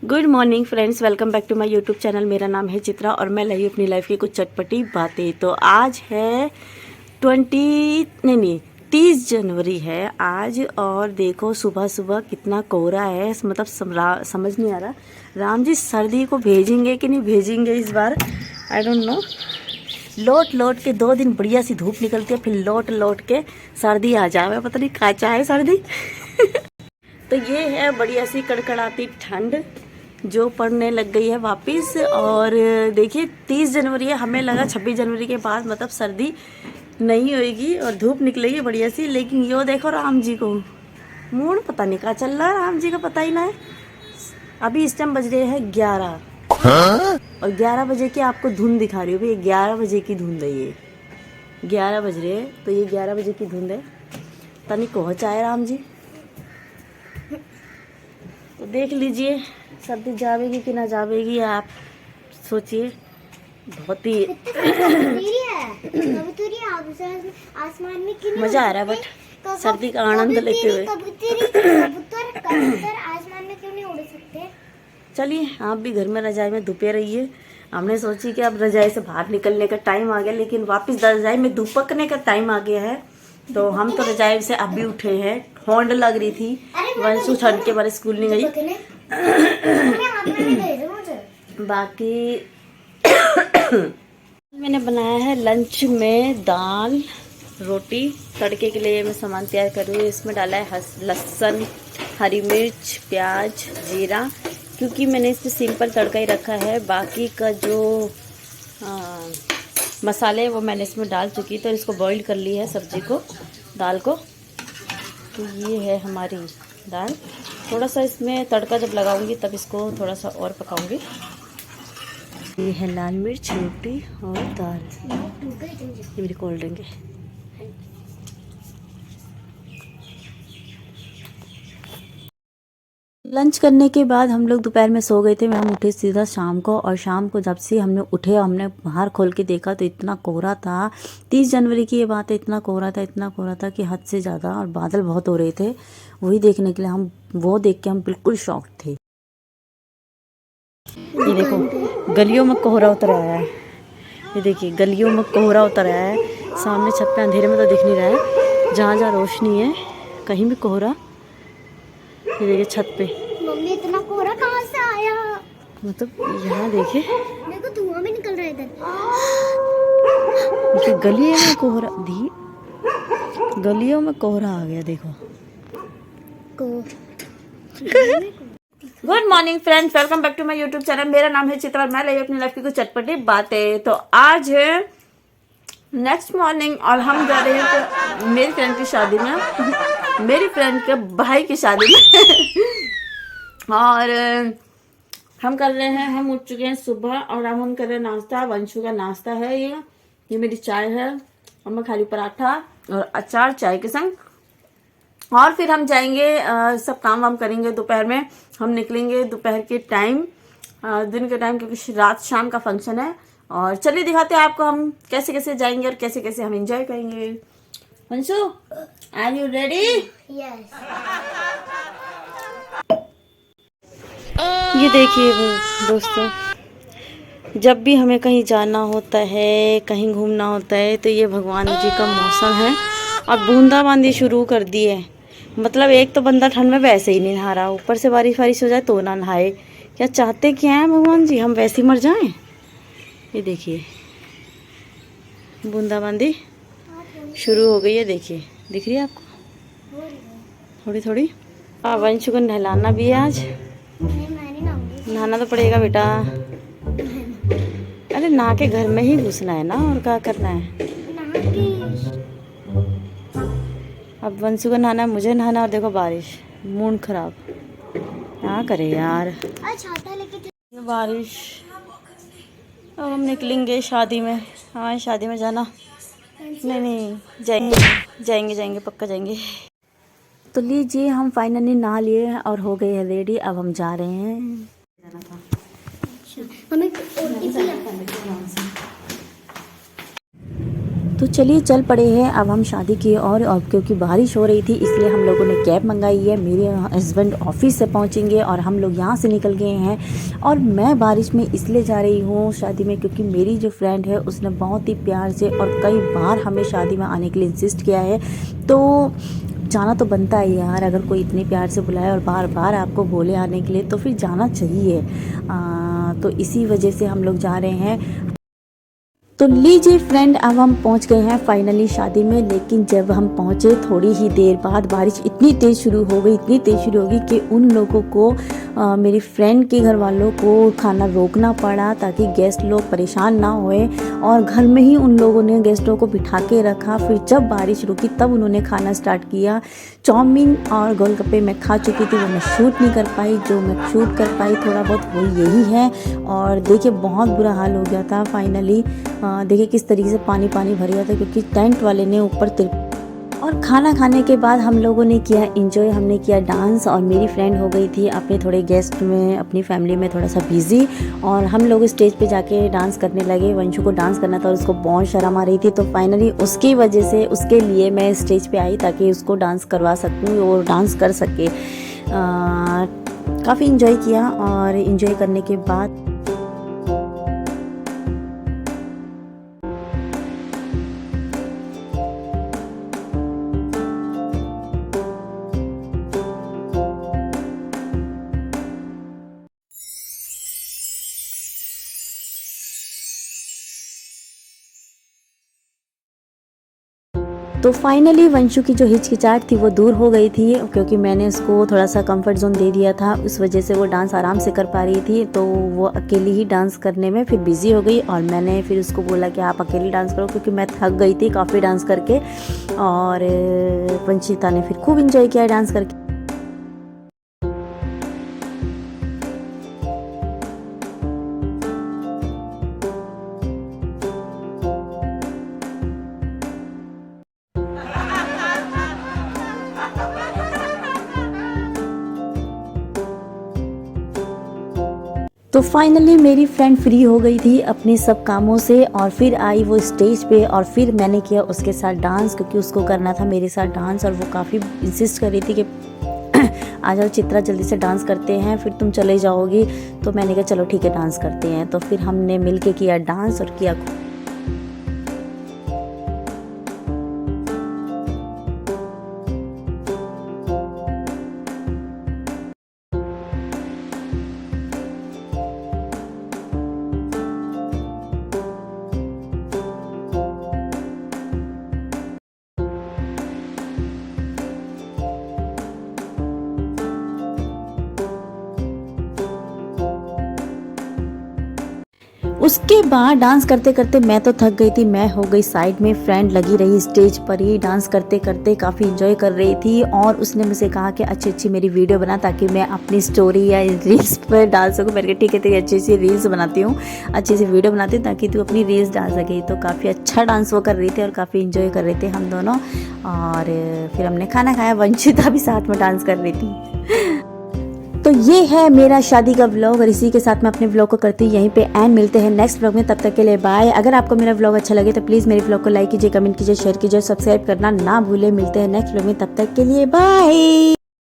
Good morning friends, welcome back to my YouTube channel. मेरा नाम है चित्रा और मैं लाई अपनी लाइफ की कुछ चटपटी बातें। तो आज है 30 जनवरी है आज। और देखो सुबह सुबह कितना कोहरा है, मतलब समझ नहीं आ रहा राम जी सर्दी को भेजेंगे कि नहीं भेजेंगे इस बार, आई डोंट नो। लौट लौट के 2 दिन बढ़िया सी धूप निकलती है, फिर लौट लौट के सर्दी आ जाए, पता नहीं क्या चाहे सर्दी। तो ये है बढ़िया सी कड़कड़ाती ठंड जो पड़ने लग गई है वापस। और देखिए 30 जनवरी है, हमें लगा 26 जनवरी के बाद मतलब सर्दी नहीं होएगी और धूप निकलेगी बढ़िया सी। लेकिन यो देखो राम जी को मूड पता नहीं क्या चल रहा है, राम जी का पता ही ना है। अभी इस टाइम बज रहे हैं 11 और 11 बजे की आपको धुंध दिखा रही हूँ भाई। 11 बजे की धुंध है ये, 11 बज रहे हैं तो ये 11 बजे की धुंध है। पता नहीं कहाँ चाहे राम जी। तो देख लीजिए सर्दी जावेगी कि ना जावेगी, आप सोचिए। बहुत ही आसमान में मजा आ रहा है बट सर्दी का आनंद लेते हुए। आसमान में क्यों नहीं उड़ सकते? चलिए आप भी घर में रजाई में धुपे रहिए। हमने सोची कि अब रजाई से बाहर निकलने का टाइम आ गया, लेकिन वापस रजाई में दुपकने का टाइम आ गया है। तो हम तो रजाई से अभी उठे हैं, ठंड लग रही थी। वंशु ठंड के बारे स्कूल नहीं गई। बाकी मैंने बनाया है लंच में दाल रोटी। तड़के के लिए मैं सामान तैयार कर रही हूँ। इसमें डाला है लहसुन, हरी मिर्च, प्याज, जीरा, क्योंकि मैंने इसमें सिंपल तड़का ही रखा है। बाकी का जो मसाले वो मैंने इसमें डाल चुकी, तो इसको बॉईल कर ली है सब्जी को, दाल को। तो ये है हमारी दाल। थोड़ा सा इसमें तड़का जब लगाऊंगी तब इसको थोड़ा सा और पकाऊंगी। ये है लाल मिर्च, रोटी और दाल। ये मेरी कोल्ड ड्रिंक है। लंच करने के बाद हम लोग दोपहर में सो गए थे। हम उठे सीधा शाम को, और शाम को जब से हमने उठे हमने बाहर खोल के देखा तो इतना कोहरा था। 30 जनवरी की ये बात है, इतना कोहरा था कि हद से ज़्यादा, और बादल बहुत हो रहे थे। वही देखने के लिए वो देख के हम बिल्कुल शॉक थे। ये देखो गलियों में कोहरा उतर आया है, ये देखिए गलियों में कोहरा उतर आया है। सामने छत पे अंधेरे में तो दिख नहीं रहा है, जहाँ जहाँ रोशनी है कहीं भी कोहरा। ये देखिए छत पे मम्मी इतना कोहरा कहाँ से आया? मतलब यहाँ देखिए, देखो धुआं भी निकल रहा है इधर। देखिए गलियों में कोहरा गलियों में कोहरा आ गया देखो। Good morning friends, welcome back to my YouTube channel. मेरा नाम है चित्रा और मैं लाई अपनी लाइफ की कुछ चटपटी बातें। तो आज है नेक्स्ट मॉर्निंग और हम जा रहे हैं मेरी फ्रेंड की शादी में, मेरी फ्रेंड के भाई की शादी में। और हम कर रहे हैं, हम उठ चुके हैं सुबह और अब हम कर रहे हैं नाश्ता। वंशु का नाश्ता है ये मेरी चाय है, और मैं खा रही पराठा और अचार चाय के संग। और फिर हम जाएंगे, सब काम वाम करेंगे। दोपहर में हम निकलेंगे, दोपहर के टाइम, दिन के टाइम, क्योंकि रात शाम का फंक्शन है। और चलिए दिखाते हैं आपको हम कैसे कैसे जाएंगे और कैसे कैसे हम एंजॉय करेंगे। Vanshu, are you ready? Yes. ये देखिए दोस्तों, जब भी हमें कहीं जाना होता है, कहीं घूमना होता है, तो ये भगवान जी का मौसम है और बूंदाबांदी शुरू कर दी है। मतलब एक तो बंदा ठंड में वैसे ही नहीं नहा रहा, ऊपर से बारिश वारिश हो जाए तो ना नहाए। क्या चाहते क्या हैं भगवान जी, हम वैसे ही मर जाएं? ये देखिए बूंदाबांदी शुरू हो गई है, देखिए दिख रही है आपको थोड़ी थोड़ी। वंशु को नहलाना भी है आज। नहाना तो पड़ेगा बेटा। अरे नहा के घर में ही घुसना है ना, और क्या करना है। अब वंशु को नहाना है, मुझे नहाना, और देखो बारिश, मूड खराब। क्या करे यार बारिश। अब हम निकलेंगे शादी में। हाँ शादी में जाना, नहीं जाएंगे पक्का जाएंगे। तो लीजिए हम फाइनली नहा लिए हैं और हो गए हैं रेडी। अब हम जा रहे हैं। तो चलिए चल पड़े हैं अब हम शादी की और क्योंकि बारिश हो रही थी इसलिए हम लोगों ने कैब मंगाई है। मेरे हस्बैंड ऑफिस से पहुंचेंगे और हम लोग यहाँ से निकल गए हैं। और मैं बारिश में इसलिए जा रही हूँ शादी में क्योंकि मेरी जो फ्रेंड है उसने बहुत ही प्यार से और कई बार हमें शादी में आने के लिए इंसिस्ट किया है, तो जाना तो बनता है यार। अगर कोई इतने प्यार से बुलाए और बार बार आपको बोले आने के लिए तो फिर जाना चाहिए। तो इसी वजह से हम लोग जा रहे हैं। तो लीजिए फ्रेंड, अब हम पहुंच गए हैं फाइनली शादी में। लेकिन जब हम पहुंचे थोड़ी ही देर बाद बारिश इतनी तेज़ शुरू हो गई कि उन लोगों को मेरी फ्रेंड के घर वालों को खाना रोकना पड़ा ताकि गेस्ट लोग परेशान ना होए। और घर में ही उन लोगों ने गेस्टों को बिठा के रखा। फिर जब बारिश रुकी तब उन्होंने खाना स्टार्ट किया। चाउमीन और गोलगप्पे मैं खा चुकी थी, वो मैं शूट नहीं कर पाई। जो मैं शूट कर पाई थोड़ा बहुत वो यही है। और देखिए बहुत बुरा हाल हो गया था फाइनली। देखिए किस तरीके से पानी पानी भर गया था क्योंकि टेंट वाले ने ऊपर और खाना खाने के बाद हम लोगों ने किया एंजॉय, हमने किया डांस। और मेरी फ्रेंड हो गई थी अपने थोड़े गेस्ट में, अपनी फैमिली में थोड़ा सा बिजी। और हम लोग स्टेज पे जाके डांस करने लगे। वंशु को डांस करना था और उसको बहुत शर्म आ रही थी, तो फाइनली उसकी वजह से उसके लिए मैं स्टेज पे आई ताकि उसको डांस करवा सकूँ और डांस कर सके। काफ़ी इंजॉय किया और इंजॉय करने के बाद तो फाइनली वंशु की जो हिचकिचाहट थी वो दूर हो गई थी क्योंकि मैंने उसको थोड़ा सा कंफर्ट जोन दे दिया था। उस वजह से वो डांस आराम से कर पा रही थी। तो वो अकेली ही डांस करने में फिर बिजी हो गई और मैंने फिर उसको बोला कि आप अकेली डांस करो क्योंकि मैं थक गई थी काफ़ी डांस करके। और वंशिता ने फिर खूब इंजॉय किया डांस करके। तो फाइनली मेरी फ्रेंड फ्री हो गई थी अपने सब कामों से और फिर आई वो स्टेज पे और फिर मैंने किया उसके साथ डांस क्योंकि उसको करना था मेरे साथ डांस। और वो काफ़ी इंसिस्ट कर रही थी कि आ जाओ चित्रा जल्दी से डांस करते हैं फिर तुम चले जाओगी। तो मैंने कहा चलो ठीक है डांस करते हैं। तो फिर हमने मिलके किया डांस और किया। उसके बाद डांस करते करते मैं तो थक गई थी, मैं हो गई साइड में। फ्रेंड लगी रही स्टेज पर ही डांस करते करते काफ़ी इंजॉय कर रही थी। और उसने मुझे कहा कि अच्छी अच्छी मेरी वीडियो बना ताकि मैं अपनी स्टोरी या रील्स पर डाल सकूँ। मैंने कहा ठीक है तेरी अच्छी सी रील्स बनाती हूँ, अच्छी सी वीडियो बनाती हूँ ताकि तू अपनी रील्स डाल सके। तो काफ़ी अच्छा डांस वो कर रही थी और काफ़ी इंजॉय कर रहे थे हम दोनों। और फिर हमने खाना खाया, वंशिता भी साथ में डांस कर रही थी। तो ये है मेरा शादी का व्लॉग और इसी के साथ मैं अपने व्लॉग को करती हूँ यहीं पे एंड। मिलते हैं नेक्स्ट व्लॉग में, तब तक के लिए बाय। अगर आपको मेरा व्लॉग अच्छा लगे तो प्लीज़ मेरे व्लॉग को लाइक कीजिए, कमेंट कीजिए, शेयर कीजिए, सब्सक्राइब करना ना भूले। मिलते हैं नेक्स्ट व्लॉग में, तब तक के लिए बाय।